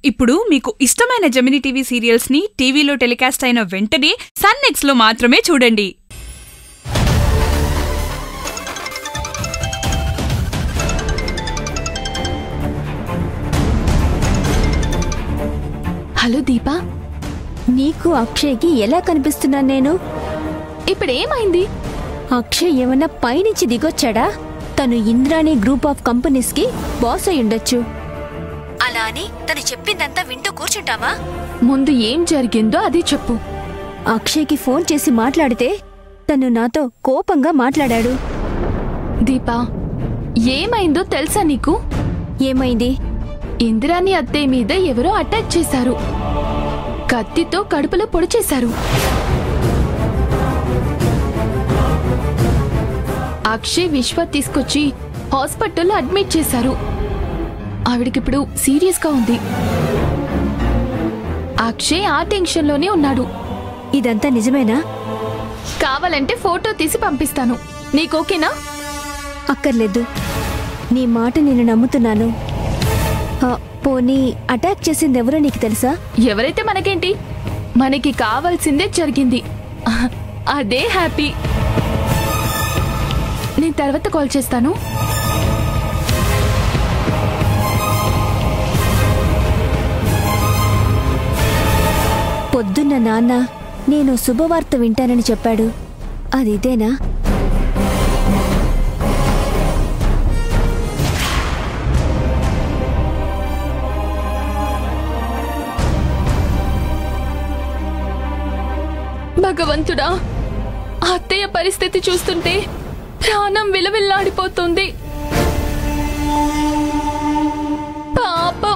ఇప్పుడు మీకు ఇష్టమైన జెమినీ టీవీ సీరియల్స్ ని టీవీలో టెలికాస్ట్ అయిన వెంటనే సన్ నెక్స్ట్ లో మాత్రమే చూడండి. హలో దీపా, నీకు అక్షయ్కి ఎలా కనిపిస్తున్నాను నేను? ఇప్పుడేమైంది? అక్షయ్ ఏమన్నా పైనుంచి దిగొచ్చాడా? తను ఇంద్రాణి గ్రూప్ ఆఫ్ కంపెనీస్ కి బాస్ అయి ఉండొచ్చు. అలా అని తను చెప్పిందంతా వింటూ కూర్చుంటావా? ముందు ఏం జరిగిందో అది చెప్పు. అక్షయ్కి ఫోన్ చేసి మాట్లాడితే తను నాతో కోపంగా మాట్లాడాడు. దీపా, ఏమైందో తెలుసా నీకు? ఏమైంది? ఇంద్రాణి అత్తయ్య మీద ఎవరో అటాక్ చేశారు. కత్తితో కడుపులో పొడిచేశారు. అక్షయ్ విశ్వ తీసుకొచ్చి హాస్పిటల్లో అడ్మిట్ చేశారు. ఆవిడకిప్పుడు సీరియస్ గా ఉంది. అక్షయ్ ఆ టెన్షన్ లోనే ఉన్నాడు. ఇదంతా నిజమేనా? కావాలంటే ఫోటో తీసి పంపిస్తాను. నీకోకేనా? అక్కర్లేదు, నీ మాట నేను నమ్ముతున్నాను. పోనీ అటాక్ చేసింది ఎవరో నీకు తెలుసా? ఎవరైతే మనకేంటి, మనకి కావాల్సిందే జరిగింది. అదే హ్యాపీ. నేను తర్వాత కాల్ చేస్తాను. పొద్దున్న నాన్న నేను శుభవార్త వింటానని చెప్పాడు. అది ఇదేనా? భగవంతుడా, అత్తయ్య పరిస్థితి చూస్తుంటే ప్రాణం విలవిల్లాడిపోతుంది. పాప